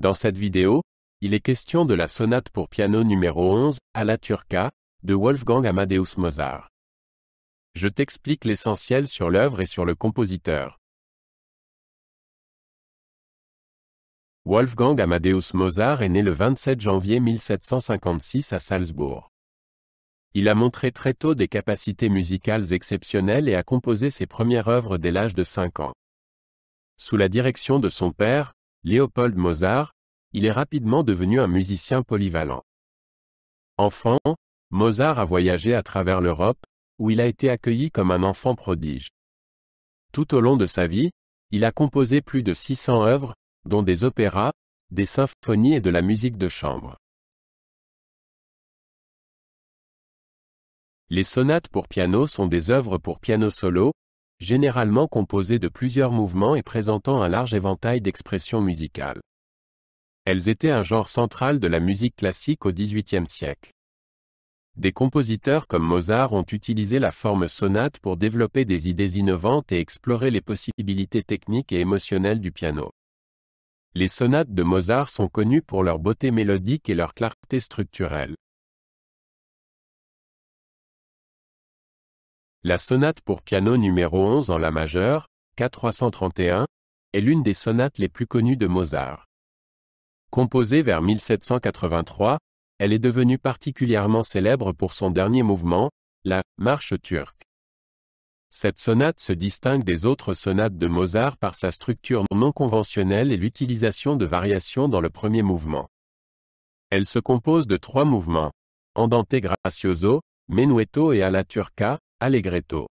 Dans cette vidéo, il est question de la sonate pour piano numéro 11, alla turca, de Wolfgang Amadeus Mozart. Je t'explique l'essentiel sur l'œuvre et sur le compositeur. Wolfgang Amadeus Mozart est né le 27 janvier 1756 à Salzbourg. Il a montré très tôt des capacités musicales exceptionnelles et a composé ses premières œuvres dès l'âge de 5 ans. Sous la direction de son père, Léopold Mozart, il est rapidement devenu un musicien polyvalent. Enfant, Mozart a voyagé à travers l'Europe, où il a été accueilli comme un enfant prodige. Tout au long de sa vie, il a composé plus de 600 œuvres, dont des opéras, des symphonies et de la musique de chambre. Les sonates pour piano sont des œuvres pour piano solo, généralement composées de plusieurs mouvements et présentant un large éventail d'expressions musicales. Elles étaient un genre central de la musique classique au XVIIIe siècle. Des compositeurs comme Mozart ont utilisé la forme sonate pour développer des idées innovantes et explorer les possibilités techniques et émotionnelles du piano. Les sonates de Mozart sont connues pour leur beauté mélodique et leur clarté structurelle. La sonate pour piano numéro 11 en la majeure, K331, est l'une des sonates les plus connues de Mozart. Composée vers 1783, elle est devenue particulièrement célèbre pour son dernier mouvement, la marche turque. Cette sonate se distingue des autres sonates de Mozart par sa structure non conventionnelle et l'utilisation de variations dans le premier mouvement. Elle se compose de 3 mouvements, andante gracioso, menuetto et alla turca, allegretto.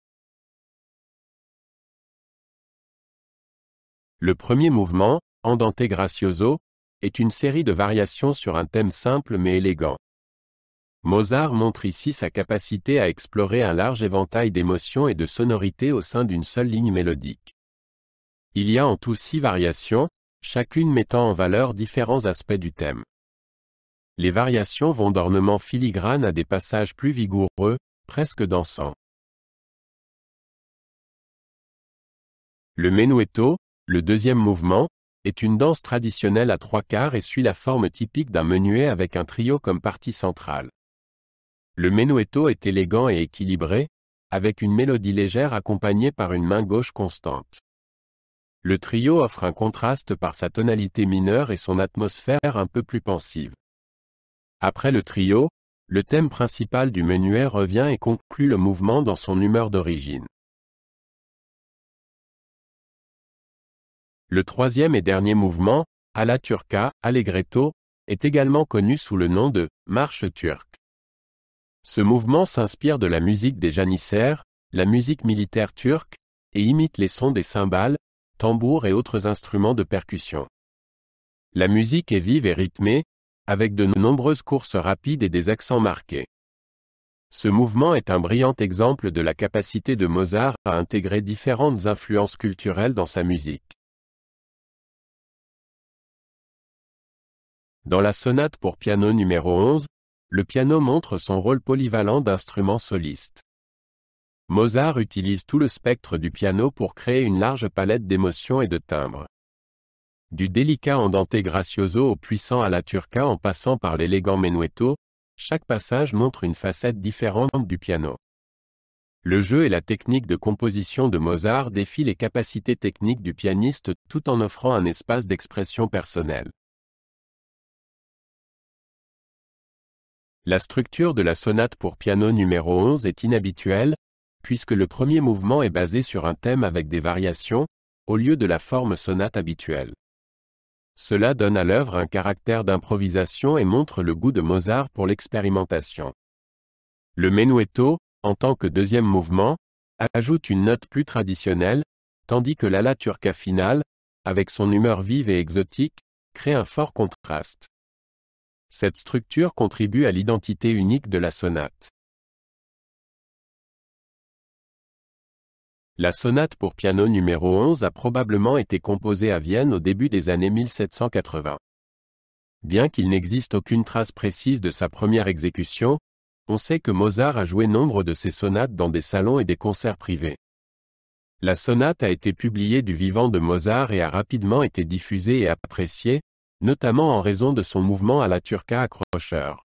Le premier mouvement, andante gracioso, est une série de variations sur un thème simple mais élégant. Mozart montre ici sa capacité à explorer un large éventail d'émotions et de sonorités au sein d'une seule ligne mélodique. Il y a en tout 6 variations, chacune mettant en valeur différents aspects du thème. Les variations vont d'ornements filigranes à des passages plus vigoureux, presque dansants. Le menuetto, le deuxième mouvement, est une danse traditionnelle à 3/4 et suit la forme typique d'un menuet avec un trio comme partie centrale. Le menuetto est élégant et équilibré, avec une mélodie légère accompagnée par une main gauche constante. Le trio offre un contraste par sa tonalité mineure et son atmosphère un peu plus pensive. Après le trio, le thème principal du menuet revient et conclut le mouvement dans son humeur d'origine. Le troisième et dernier mouvement, alla turca, allegretto, est également connu sous le nom de marche turque. Ce mouvement s'inspire de la musique des janissaires, la musique militaire turque, et imite les sons des cymbales, tambours et autres instruments de percussion. La musique est vive et rythmée, avec de nombreuses courses rapides et des accents marqués. Ce mouvement est un brillant exemple de la capacité de Mozart à intégrer différentes influences culturelles dans sa musique. Dans la sonate pour piano numéro 11, le piano montre son rôle polyvalent d'instrument soliste. Mozart utilise tout le spectre du piano pour créer une large palette d'émotions et de timbres. Du délicat andante gracioso au puissant alla turca en passant par l'élégant menuetto, chaque passage montre une facette différente du piano. Le jeu et la technique de composition de Mozart défient les capacités techniques du pianiste tout en offrant un espace d'expression personnelle. La structure de la sonate pour piano numéro 11 est inhabituelle, puisque le premier mouvement est basé sur un thème avec des variations, au lieu de la forme sonate habituelle. Cela donne à l'œuvre un caractère d'improvisation et montre le goût de Mozart pour l'expérimentation. Le menuetto, en tant que deuxième mouvement, ajoute une note plus traditionnelle, tandis que l'alla turca finale, avec son humeur vive et exotique, crée un fort contraste. Cette structure contribue à l'identité unique de la sonate. La sonate pour piano numéro 11 a probablement été composée à Vienne au début des années 1780. Bien qu'il n'existe aucune trace précise de sa première exécution, on sait que Mozart a joué nombre de ses sonates dans des salons et des concerts privés. La sonate a été publiée du vivant de Mozart et a rapidement été diffusée et appréciée, notamment en raison de son mouvement à la turca accrocheur.